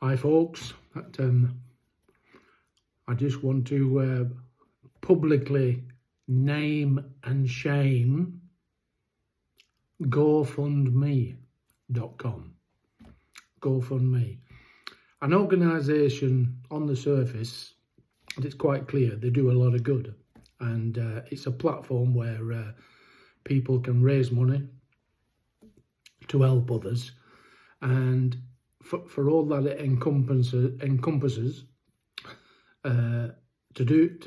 Hi folks, I just want to publicly name and shame GoFundMe.com. GoFundMe. An organisation on the surface, and it's quite clear, they do a lot of good. And it's a platform where people can raise money to help others. And for all that it encompasses, to do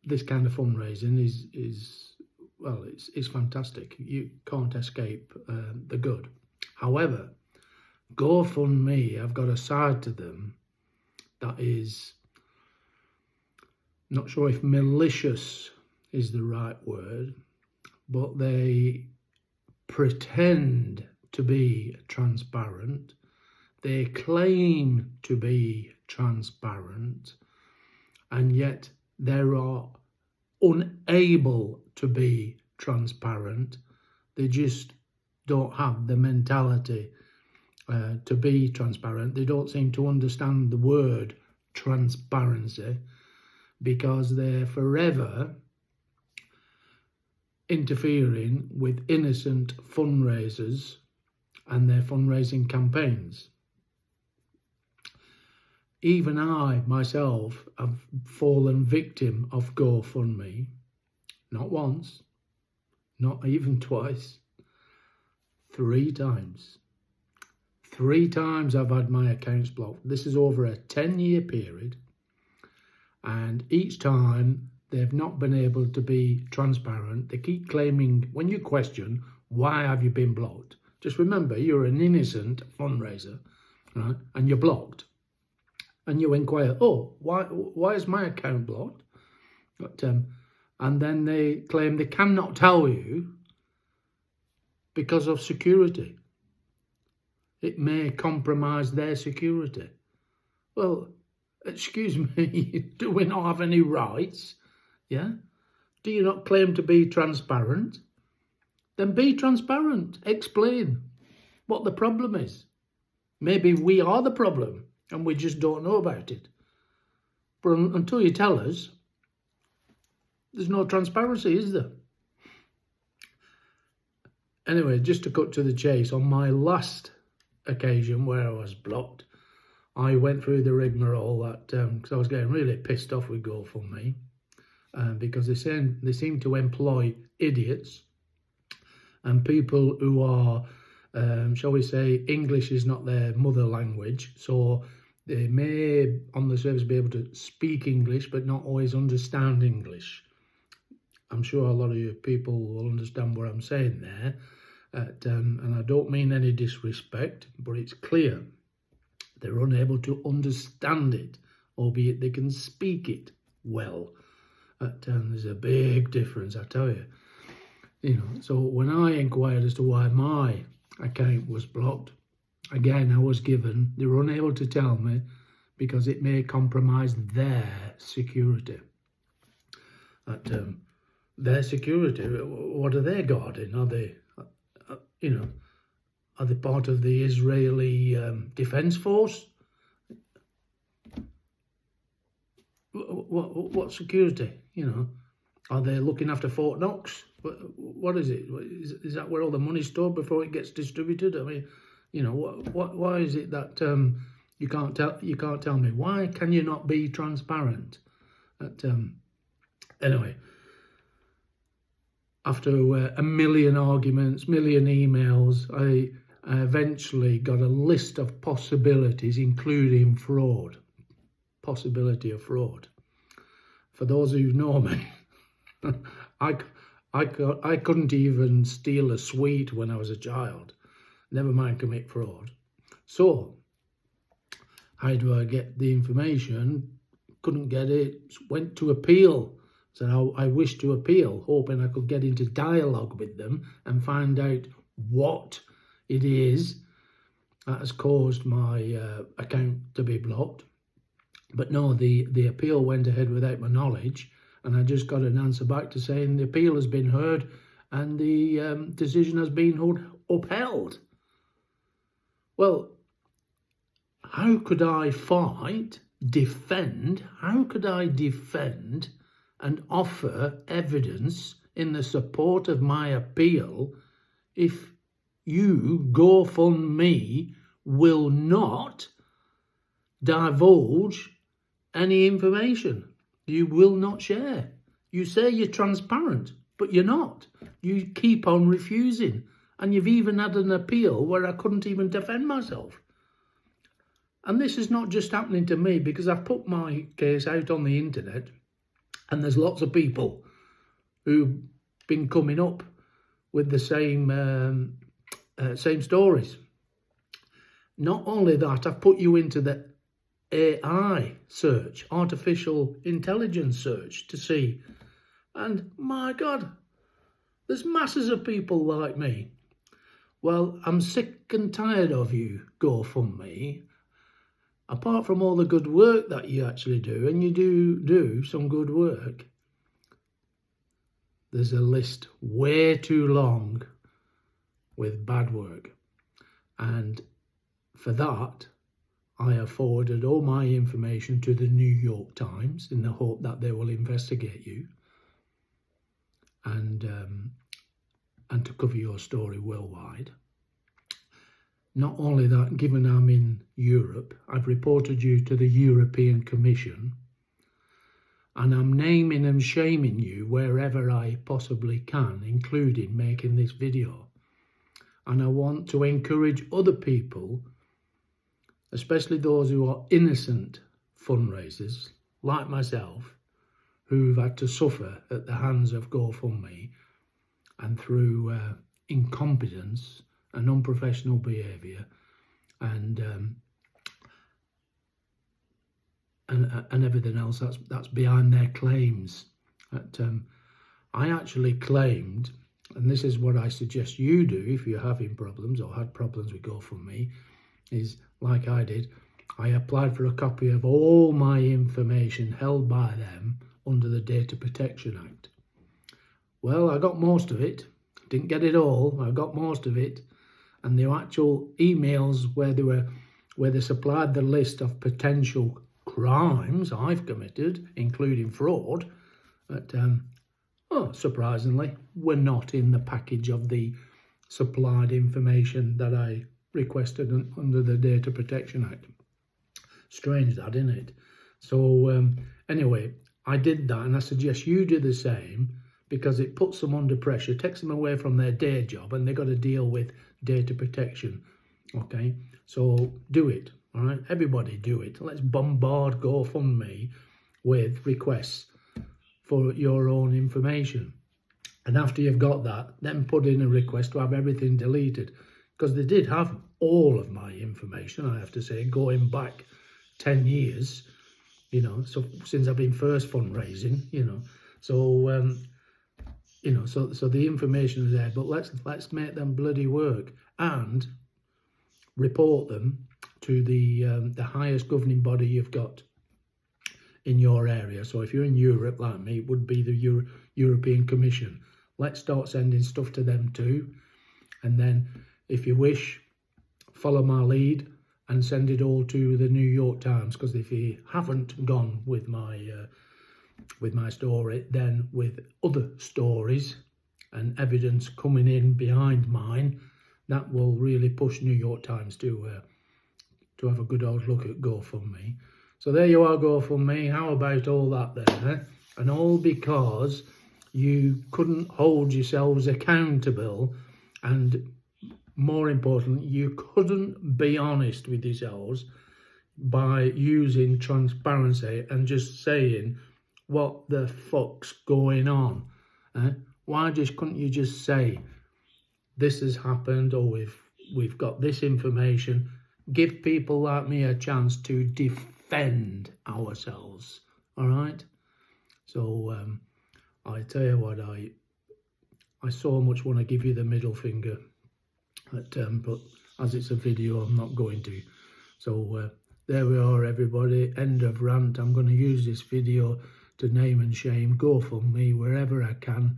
this kind of fundraising is well, it's fantastic. You can't escape the good. However, GoFundMe have got a side to them that is, not sure if malicious is the right word, but they pretend to be transparent. They claim to be transparent, and yet they are unable to be transparent. They just don't have the mentality to be transparent. They don't seem to understand the word transparency, because they're forever interfering with innocent fundraisers and their fundraising campaigns. Even I, myself, have fallen victim of GoFundMe. Not once, not even twice, 3 times. 3 times I've had my accounts blocked. This is over a 10-year period. And each time they've not been able to be transparent. They keep claiming, when you question, why have you been blocked? Just remember, you're an innocent fundraiser, right? And you're blocked. And you inquire, oh, why is my account blocked? But, and then they claim they cannot tell you because of security. It may compromise their security. Well, excuse me, do we not have any rights? Yeah? Do you not claim to be transparent? Then be transparent. Explain what the problem is. Maybe we are the problem and we just don't know about it. But until you tell us, there's no transparency, is there? Anyway, just to cut to the chase, on my last occasion where I was blocked, I went through the rigmarole that because I was getting really pissed off with GoFundMe because they seem to employ idiots and people who are, shall we say, English is not their mother language, so they may on the surface be able to speak English but not always understand English. I'm sure a lot of you people will understand what I'm saying there, and I don't mean any disrespect, but it's clear they're unable to understand it, albeit they can speak it well. There's a big difference, I tell you. So when I inquired as to why my account was blocked, again, I was given, they were unable to tell me because it may compromise their security. Their security, what are they guarding? Are they, are they part of the Israeli Defence Force? What security? Are they looking after Fort Knox? What is it? Is that where all the money's stored before it gets distributed? I mean, why is it that you can't tell me? Why can you not be transparent? Anyway, after a million arguments, million emails, I eventually got a list of possibilities, including fraud. Possibility of fraud. For those who know me, I couldn't even steal a sweet when I was a child, never mind commit fraud. So, how do I get the information? Couldn't get it, went to appeal. So I wish to appeal, hoping I could get into dialogue with them and find out what it is that has caused my account to be blocked. But no, the appeal went ahead without my knowledge, and I just got an answer back to saying the appeal has been heard and the decision has been upheld. Well, how could I defend and offer evidence in the support of my appeal if you, GoFundMe, will not divulge any information? You will not share. You say you're transparent, but you're not. You keep on refusing. And you've even had an appeal where I couldn't even defend myself. And this is not just happening to me, because I've put my case out on the internet and there's lots of people who've been coming up with the same stories. Not only that, I've put you into the AI search, artificial intelligence search, to see. And my God, there's masses of people like me. Well, I'm sick and tired of you, GoFundMe. Apart from all the good work that you actually do, and you do some good work, there's a list way too long with bad work. And for that, I have forwarded all my information to the New York Times in the hope that they will investigate you and to cover your story worldwide. Not only that, given I'm in Europe, I've reported you to the European Commission, and I'm naming and shaming you wherever I possibly can, including making this video. And I want to encourage other people, especially those who are innocent fundraisers, like myself, who've had to suffer at the hands of GoFundMe and through incompetence and unprofessional behaviour and everything else that's behind their claims. That I actually claimed, and this is what I suggest you do if you're having problems or had problems with GoFundMe, is like I did. I applied for a copy of all my information held by them under the Data Protection Act. Well, I got most of it. Didn't get it all. I got most of it. And the actual emails where they supplied the list of potential crimes I've committed, including fraud, but surprisingly, were not in the package of the supplied information that I requested under the Data Protection Act. Strange that, isn't it? So anyway, I did that, and I suggest you do the same, because it puts them under pressure, takes them away from their day job, and they've got to deal with data protection. Okay, so do it. All right, everybody do it. Let's bombard GoFundMe with requests for your own information. And after you've got that, then put in a request to have everything deleted, because they did have all of my information, I have to say, going back 10 years, you know, so since I've been first fundraising, you know, so you know, so the information is there, but let's make them bloody work and report them to the highest governing body you've got in your area. So if you're in Europe like me, it would be the European Commission. Let's start sending stuff to them too, and then if you wish, follow my lead and send it all to the New York Times, because if you haven't gone with my story, then with other stories and evidence coming in behind mine, that will really push New York Times to have a good old look at GoFundMe. So there you are, GoFundMe. How about all that there? Eh? And all because you couldn't hold yourselves accountable, and more important, you couldn't be honest with yourselves by using transparency and just saying, what the fuck's going on? Why couldn't you just say, this has happened, or we've got this information? Give people like me a chance to defend ourselves. All right. So I tell you what, I so much want to give you the middle finger, but as it's a video, I'm not going to. So there we are, everybody. End of rant. I'm going to use this video to name and shame GoFundMe wherever I can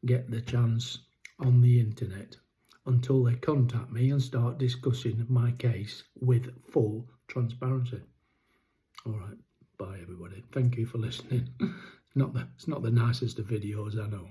get the chance on the internet. until they contact me and start discussing my case with full transparency. All right, bye everybody. Thank you for listening. It's not the nicest of videos, I know.